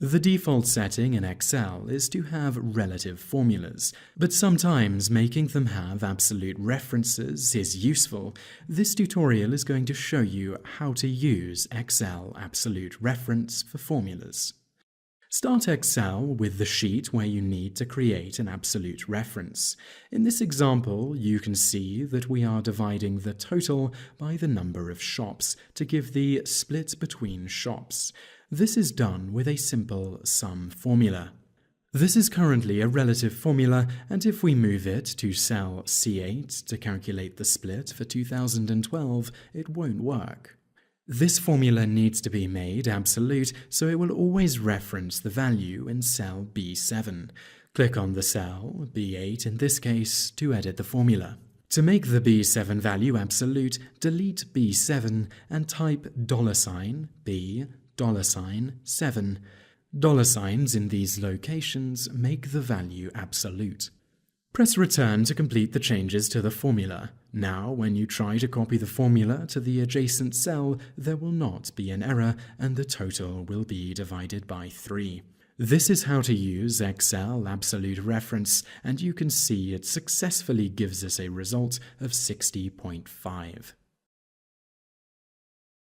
The default setting in Excel is to have relative formulas, but sometimes making them have absolute references is useful. This tutorial is going to show you how to use Excel absolute reference for formulas. Start Excel with the sheet where you need to create an absolute reference. In this example, you can see that we are dividing the total by the number of shops to give the split between shops. This is done with a simple sum formula. This is currently a relative formula, and if we move it to cell C8 to calculate the split for 2012, it won't work. This formula needs to be made absolute, so it will always reference the value in cell B7. Click on the cell, B8 in this case, to edit the formula. To make the B7 value absolute, delete B7 and type $B $7. Dollar signs in these locations make the value absolute. Press Return to complete the changes to the formula. Now, when you try to copy the formula to the adjacent cell, there will not be an error and the total will be divided by 3. This is how to use Excel absolute reference, and you can see it successfully gives us a result of 60.5.